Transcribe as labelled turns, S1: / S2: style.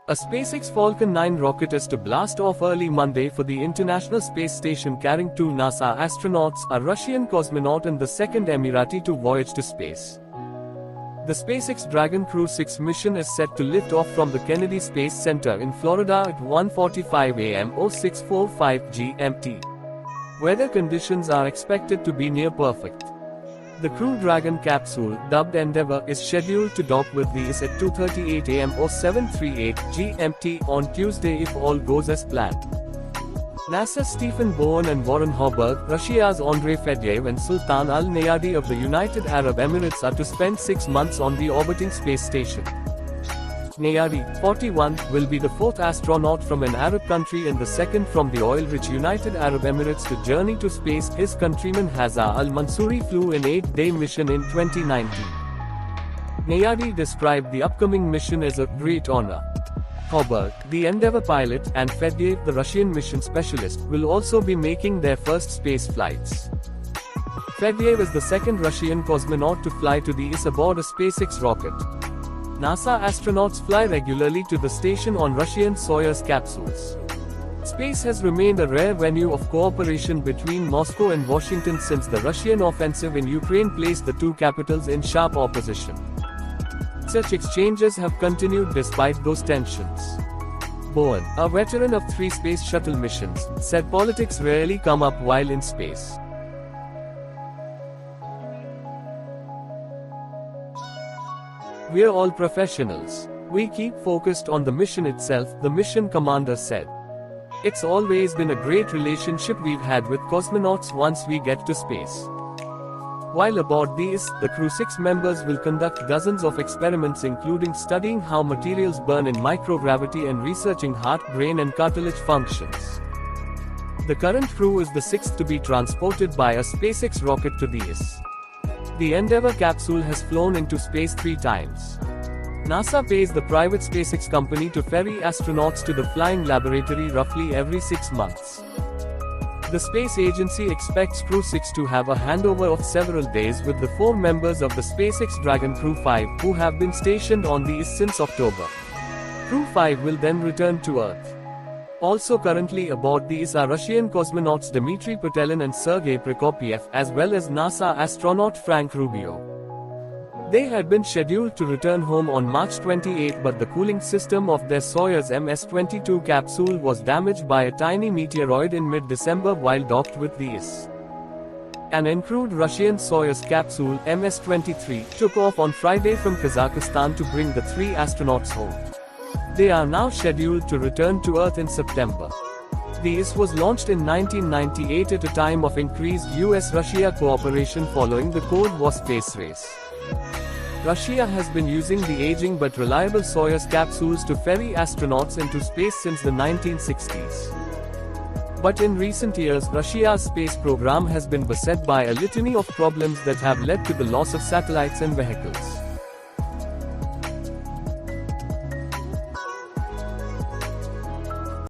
S1: A SpaceX Falcon 9 rocket is to blast off early Monday for the International Space Station carrying 2 NASA astronauts, a Russian cosmonaut and the second Emirati to voyage to space. The SpaceX Dragon Crew-6 mission is set to lift off from the Kennedy Space Center in Florida at 1:45 a.m. or 6:45 GMT. Weather conditions are expected to be near perfect. The Crew Dragon capsule, dubbed Endeavour, is scheduled to dock with the ISS at 2:38 am or 7:38 GMT on Tuesday if all goes as planned. NASA's Stephen Bowen and Warren Hoburg, Russia's Andrei Fedyaev and Sultan Al Nayadi of the United Arab Emirates are to spend 6 months on the orbiting space station. Nayadi, 41, will be the 4th astronaut from an Arab country and the second from the oil-rich United Arab Emirates to journey to space. His countryman Hazza al-Mansouri flew an 8-day mission in 2019. Nayadi described the upcoming mission as a great honor. Hoburg, the Endeavour pilot, and Fedyaev, the Russian mission specialist, will also be making their first space flights. Fedyaev is the second Russian cosmonaut to fly to the ISS aboard a SpaceX rocket. NASA astronauts fly regularly to the station on Russian Soyuz capsules. Space has remained a rare venue of cooperation between Moscow and Washington since the Russian offensive in Ukraine placed the two capitals in sharp opposition. Such exchanges have continued despite those tensions. Bowen, a veteran of 3 space shuttle missions, said politics rarely come up while in space. "We're all professionals. We keep focused on the mission itself," the mission commander said. "It's always been a great relationship we've had with cosmonauts once we get to space." While aboard these, the Crew-6 members will conduct dozens of experiments including studying how materials burn in microgravity and researching heart, brain and cartilage functions. The current crew is the 6th to be transported by a SpaceX rocket to the ISS. The Endeavour capsule has flown into space 3 times. NASA pays the private SpaceX company to ferry astronauts to the flying laboratory roughly every 6 months. The space agency expects Crew-6 to have a handover of several days with the 4 members of the SpaceX Dragon Crew-5 who have been stationed on the ISS since October. Crew-5 will then return to Earth. Also currently aboard these are Russian cosmonauts Dmitry Petelin and Sergei Prokopyev, as well as NASA astronaut Frank Rubio. They had been scheduled to return home on March 28 but the cooling system of their Soyuz MS-22 capsule was damaged by a tiny meteoroid in mid-December while docked with the ISS. An uncrewed Russian Soyuz capsule, MS-23, took off on Friday from Kazakhstan to bring the 3 astronauts home. They are now scheduled to return to Earth in September. The ISS was launched in 1998 at a time of increased US-Russia cooperation following the Cold War space race. Russia has been using the aging but reliable Soyuz capsules to ferry astronauts into space since the 1960s. But in recent years, Russia's space program has been beset by a litany of problems that have led to the loss of satellites and vehicles.